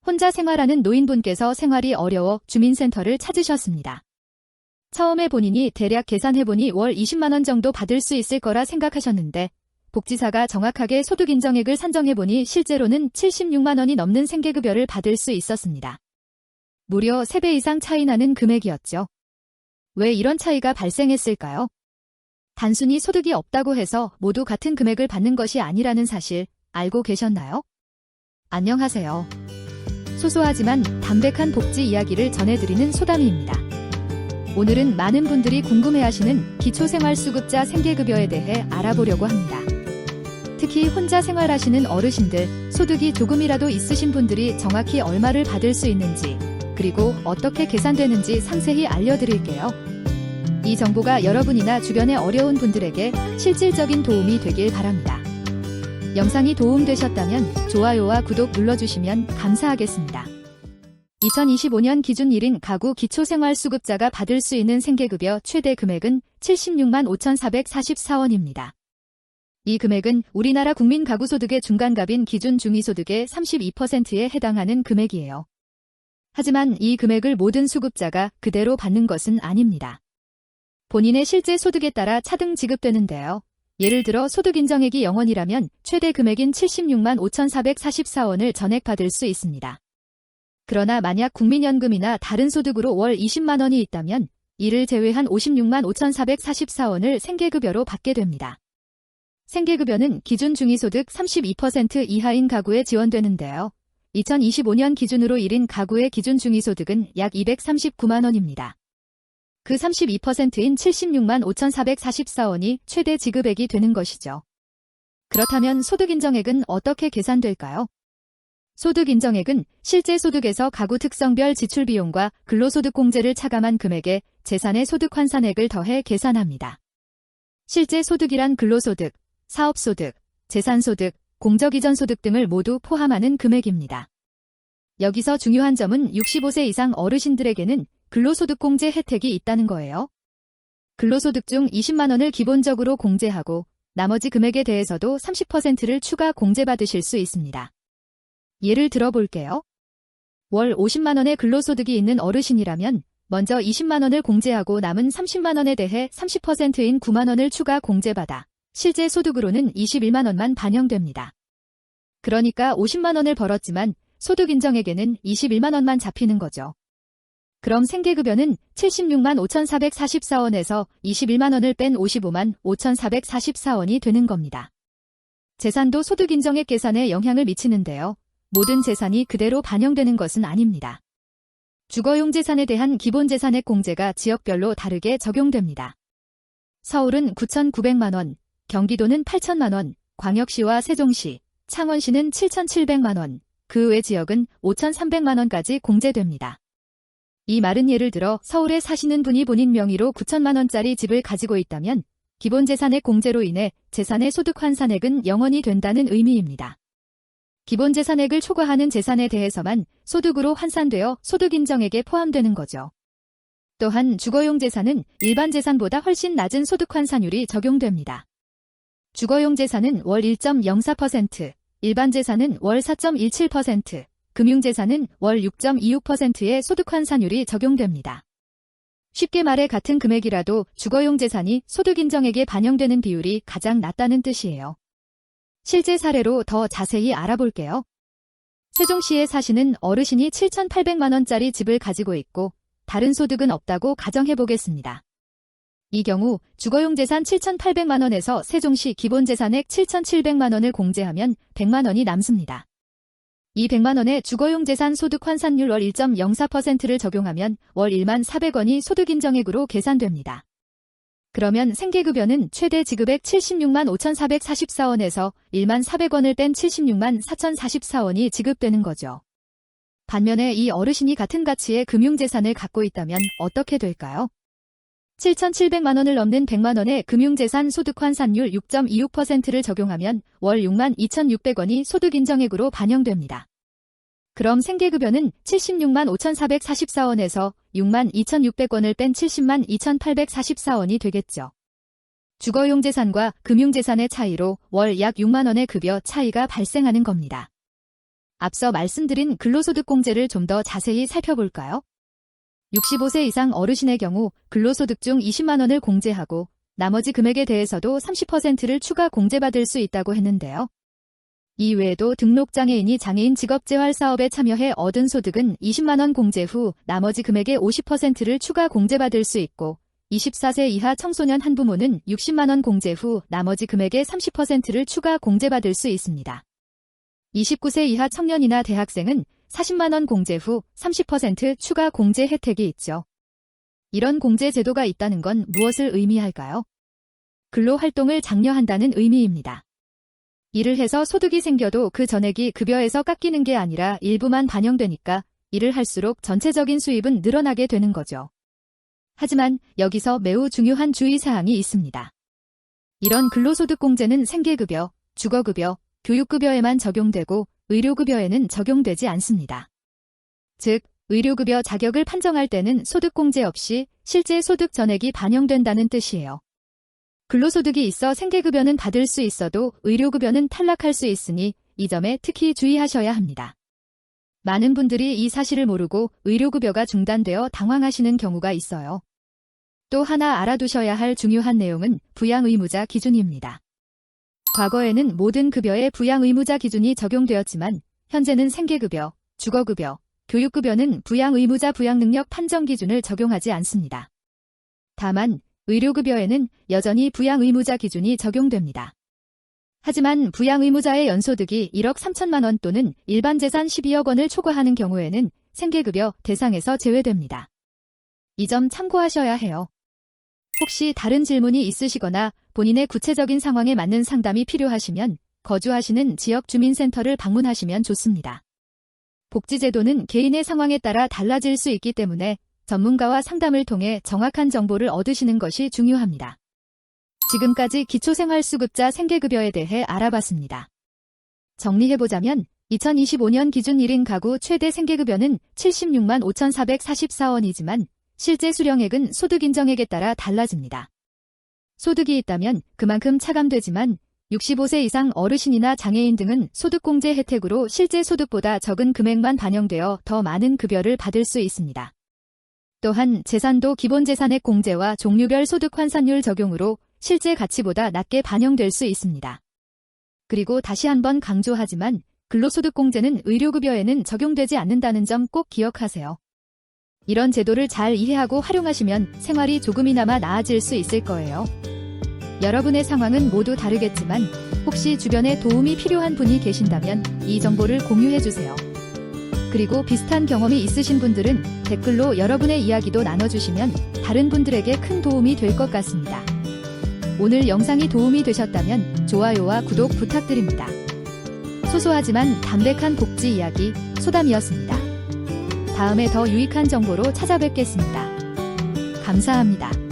혼자 생활하는 노인분께서 생활이 어려워 주민센터를 찾으셨습니다. 처음에 본인이 대략 계산해보니 월 20만 원 정도 받을 수 있을 거라 생각하셨는데 복지사가 정확하게 소득 인정액을 산정해보니 실제로는 76만 원이 넘는 생계급여를 받을 수 있었습니다. 무려 3배 이상 차이 나는 금액이었죠. 왜 이런 차이가 발생했을까요? 단순히 소득이 없다고 해서 모두 같은 금액을 받는 것이 아니라는 사실 알고 계셨나요? 안녕하세요. 소소하지만 담백한 복지 이야기를 전해드리는 소담이입니다. 오늘은 많은 분들이 궁금해하시는 기초생활수급자 생계급여에 대해 알아보려고 합니다. 특히 혼자 생활하시는 어르신들, 소득이 조금이라도 있으신 분들이 정확히 얼마를 받을 수 있는지, 그리고 어떻게 계산되는지 상세히 알려드릴게요. 이 정보가 여러분이나 주변에 어려운 분들에게 실질적인 도움이 되길 바랍니다. 영상이 도움되셨다면 좋아요와 구독 눌러주시면 감사하겠습니다. 2025년 기준 1인 가구 기초생활수급자가 받을 수 있는 생계급여 최대 금액은 76만 5,444원입니다. 이 금액은 우리나라 국민 가구소득의 중간값인 기준 중위소득의 32%에 해당하는 금액이에요. 하지만 이 금액을 모든 수급자가 그대로 받는 것은 아닙니다. 본인의 실제 소득에 따라 차등 지급되는데요. 예를 들어 소득 인정액이 0원이라면 최대 금액인 76만 5,444원을 전액받을 수 있습니다. 그러나 만약 국민연금이나 다른 소득으로 월 20만 원이 있다면 이를 제외한 56만 5,444원을 생계급여로 받게 됩니다. 생계급여는 기준 중위소득 32% 이하인 가구에 지원되는데요. 2025년 기준으로 1인 가구의 기준 중위소득은 약 239만 원입니다. 그 32%인 76만 5,444원이 최대 지급액이 되는 것이죠. 그렇다면 소득인정액은 어떻게 계산될까요? 소득인정액은 실제 소득에서 가구 특성별 지출비용과 근로소득공제를 차감한 금액에 재산의 소득환산액을 더해 계산합니다. 실제 소득이란 근로소득, 사업소득, 재산소득, 공적이전소득 등을 모두 포함하는 금액입니다. 여기서 중요한 점은 65세 이상 어르신들에게는 근로소득공제 혜택이 있다는 거예요. 근로소득 중 20만 원을 기본적으로 공제하고 나머지 금액에 대해서도 30%를 추가 공제받으실 수 있습니다. 예를 들어볼게요. 월 50만 원의 근로소득이 있는 어르신이라면 먼저 20만 원을 공제하고 남은 30만 원에 대해 30%인 9만 원을 추가 공제받아 실제 소득으로는 21만 원만 반영됩니다. 그러니까 50만 원을 벌었지만 소득인정액에는 21만 원만 잡히는 거죠. 그럼 생계급여는 76만 5,444원에서 21만 원을 뺀 55만 5,444원이 되는 겁니다. 재산도 소득인정액 계산에 영향을 미치는데요. 모든 재산이 그대로 반영되는 것은 아닙니다. 주거용 재산에 대한 기본재산액 공제가 지역별로 다르게 적용됩니다. 서울은 9,900만 원, 경기도는 8천만 원, 광역시와 세종시, 창원시는 7,700만 원, 그 외 지역은 5,300만 원까지 공제됩니다. 이 말은 예를 들어 서울에 사시는 분이 본인 명의로 9천만 원짜리 집을 가지고 있다면 기본재산액 공제로 인해 재산의 소득환산액은 0원이 된다는 의미입니다. 기본재산액을 초과하는 재산에 대해서만 소득으로 환산되어 소득인정액에 포함되는 거죠. 또한 주거용 재산은 일반 재산보다 훨씬 낮은 소득환산율이 적용됩니다. 주거용 재산은 월 1.04%, 일반 재산은 월 4.17%, 금융재산은 월 6.26%의 소득환산율이 적용됩니다. 쉽게 말해 같은 금액이라도 주거용 재산이 소득인정액에 반영되는 비율이 가장 낮다는 뜻이에요. 실제 사례로 더 자세히 알아볼게요. 세종시에 사시는 어르신이 7,800만 원짜리 집을 가지고 있고 다른 소득은 없다고 가정해보겠습니다. 이 경우 주거용 재산 7,800만 원에서 세종시 기본재산액 7,700만 원을 공제하면 100만 원이 남습니다. 이 100만 원의 주거용 재산 소득 환산율 월 1.04%를 적용하면 월 1만 400원이 소득인정액으로 계산됩니다. 그러면 생계급여는 최대 지급액 76만 5,444원에서 1만 400원을 뺀 76만 4,044원이 지급되는 거죠. 반면에 이 어르신이 같은 가치의 금융재산을 갖고 있다면 어떻게 될까요? 7,700만 원을 넘는 100만 원의 금융재산 소득환산율 6.26%를 적용하면 월 6만 2,600원이 소득인정액으로 반영됩니다. 그럼 생계급여는 76만 5,444원에서 6만 2,600원을 뺀 70만 2,844원이 되겠죠. 주거용 재산과 금융재산의 차이로 월 약 6만 원의 급여 차이가 발생하는 겁니다. 앞서 말씀드린 근로소득공제를 좀 더 자세히 살펴볼까요? 65세 이상 어르신의 경우 근로소득 중 20만 원을 공제하고 나머지 금액에 대해서도 30%를 추가 공제받을 수 있다고 했는데요. 이 외에도 등록장애인이 장애인 직업재활사업에 참여해 얻은 소득은 20만 원 공제 후 나머지 금액의 50%를 추가 공제받을 수 있고 24세 이하 청소년 한부모는 60만 원 공제 후 나머지 금액의 30%를 추가 공제받을 수 있습니다. 29세 이하 청년이나 대학생은 40만 원 공제 후 30% 추가 공제 혜택이 있죠. 이런 공제 제도가 있다는 건 무엇을 의미할까요? 근로활동을 장려한다는 의미입니다. 일을 해서 소득이 생겨도 그 전액이 급여에서 깎이는 게 아니라 일부만 반영되니까 일을 할수록 전체적인 수입은 늘어나게 되는 거죠. 하지만 여기서 매우 중요한 주의사항이 있습니다. 이런 근로소득공제는 생계급여, 주거급여, 교육급여에만 적용되고 의료급여에는 적용되지 않습니다. 즉, 의료급여 자격을 판정할 때는 소득공제 없이 실제 소득 전액이 반영된다는 뜻이에요. 근로소득이 있어 생계급여는 받을 수 있어도 의료급여는 탈락할 수 있으니 이 점에 특히 주의하셔야 합니다. 많은 분들이 이 사실을 모르고 의료급여가 중단되어 당황하시는 경우가 있어요. 또 하나 알아두셔야 할 중요한 내용은 부양의무자 기준입니다. 과거에는 모든 급여에 부양의무자 기준이 적용되었지만 현재는 생계급여, 주거급여, 교육급여는 부양의무자 부양능력 판정 기준을 적용하지 않습니다. 다만 의료급여에는 여전히 부양의무자 기준이 적용됩니다. 하지만 부양의무자의 연소득이 1억 3천만 원 또는 일반 재산 12억 원을 초과하는 경우에는 생계급여 대상에서 제외됩니다. 이 점 참고하셔야 해요. 혹시 다른 질문이 있으시거나 본인의 구체적인 상황에 맞는 상담이 필요하시면 거주하시는 지역 주민센터를 방문하시면 좋습니다. 복지제도는 개인의 상황에 따라 달라질 수 있기 때문에 전문가와 상담을 통해 정확한 정보를 얻으시는 것이 중요합니다. 지금까지 기초생활수급자 생계급여에 대해 알아봤습니다. 정리해보자면 2025년 기준 1인 가구 최대 생계급여는 76만 5,444원이지만 실제 수령액은 소득 인정액에 따라 달라집니다. 소득이 있다면 그만큼 차감되지만 65세 이상 어르신이나 장애인 등은 소득공제 혜택으로 실제 소득보다 적은 금액만 반영되어 더 많은 급여를 받을 수 있습니다. 또한 재산도 기본재산액 공제와 종류별 소득 환산율 적용으로 실제 가치보다 낮게 반영될 수 있습니다. 그리고 다시 한번 강조하지만 근로소득공제는 의료급여에는 적용되지 않는다는 점 꼭 기억하세요. 이런 제도를 잘 이해하고 활용하시면 생활이 조금이나마 나아질 수 있을 거예요. 여러분의 상황은 모두 다르겠지만 혹시 주변에 도움이 필요한 분이 계신다면 이 정보를 공유해주세요. 그리고 비슷한 경험이 있으신 분들은 댓글로 여러분의 이야기도 나눠주시면 다른 분들에게 큰 도움이 될 것 같습니다. 오늘 영상이 도움이 되셨다면 좋아요와 구독 부탁드립니다. 소소하지만 담백한 복지 이야기 소담이었습니다. 다음에 더 유익한 정보로 찾아뵙겠습니다. 감사합니다.